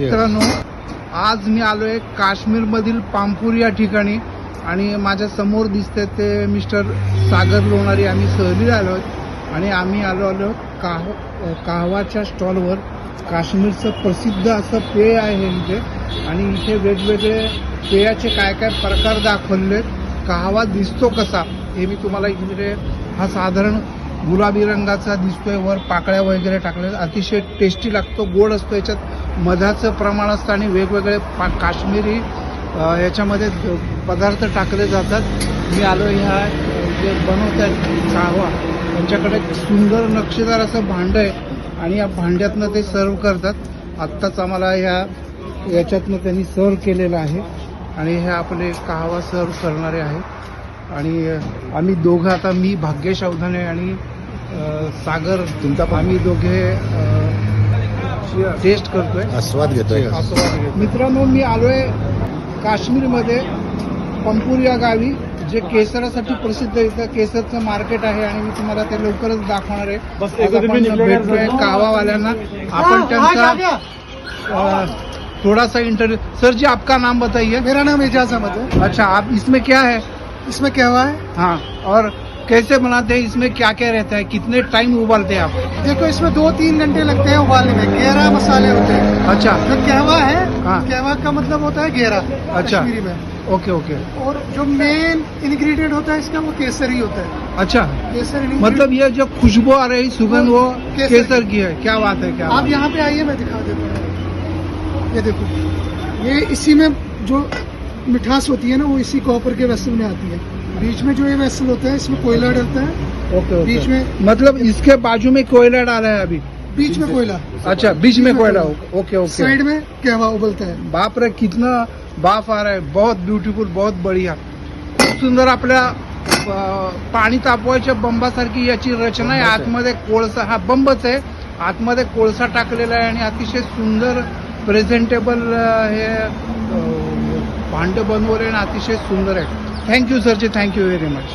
मित्रांनो, आज मी आलोय काश्मीरमधील पामपूर या ठिकाणी आणि माझ्या समोर दिसते ते मिस्टर सागर लोणारी. आम्ही सहलीला आलो आणि आम्ही आलो काहवाच्या स्टॉलवर. काश्मीरचं प्रसिद्ध असं पेय आहे इथे आणि इथे वेगवेगळे पेयाचे काय काय प्रकार दाखवले. काहवा दिसतो कसा हे मी तुम्हाला इकडे, हा साधारण गुलाबी रंगाचा दिसतोय, वर पाकळ्या वगैरे टाकल्या, अतिशय टेस्टी लागतो, गोड असतो, याच्यात मधाचं प्रमाण असतं आणि वेगवेगळे काश्मीरी याच्यामध्ये पदार्थ टाकले जातात. मी आलो ह्या जे बनवतात काहवा, त्यांच्याकडे सुंदर नक्षीदार असं भांडं आहे आणि या भांड्यातनं ते सर्व करतात. आत्ताच आम्हाला याच्यातनं त्यांनी सर्व केलेलं आहे आणि हे आपले काहवा सर्व करणारे आहेत. आणि आम्ही दोघं, आता मी भाग्येश अवधाने आणि सागर, आम्ही दोघे टेस्ट करतोय, आस्वाद घेतोय. मित्रांनो, मी आलोय काश्मीरमध्ये पंपूर या गावी, जे केसरासाठी प्रसिद्ध आहे. इथं केसरचं मार्केट आहे आणि मी तुम्हाला ते लवकरच दाखवणार आहे. आपण भेटतोय काहवावाल्यांना, आपण त्यांचा थोड़ा सा इंटरव्यू. सर जी, आपका नाम बताइए. मेरा नाम एजाज अहमद है. अच्छा, आप इसमें क्या है? इसमें क्या हुआ है? हाँ, और कैसे बनाते हैं, इसमें क्या क्या रहता है, कितने टाइम उबालते हैं आप? देखो, इसमें 2-3 घंटे लगते हैं उबालने में. घेरा मसाले होते हैं. अच्छा, जो कहवा है, हाँ. कहवा का मतलब होता है घेरा. अच्छा. कश्मीरी में. Okay okay. और जो मेन इंग्रेडिएंट होता है इसका, वो केसर ही होता है. अच्छा, केसर मतलब ये जो खुशबू आ रही सुगंध, वो केसर केसर की है. क्या बात है, क्या आप बात है. यहाँ पे आइए, मैं दिखा देता हूँ. ये देखो, ये इसी में जो मिठास होती है ना, वो इसी कॉपर के वेसल में आती है. बीच में जो ये वेसल होता है, इसमें कोयला डलता है. Okay okay. बीच में, मतलब इसके बाजू में कोयला डाला है अभी. बीच में कोयला. अच्छा, बीच में कोयला. Okay okay. साइड में कहवा उबलता है. बाप रे, कितना बाफ आ रहा है. बहुत ब्युटिफुल, बहुत बढ़िया, खूप सुंदर. आपल्या पाणी तापवायच्या बंबासारखी याची रचना आहे. आतमध्ये कोळसा, हा बंबच आहे, आतमध्ये कोळसा टाकलेला आहे आणि अतिशय सुंदर प्रेझेंटेबल हे भांडं बनवले आणि अतिशय सुंदर आहे. थँक्यू सरजी, थँक्यू व्हेरी मच.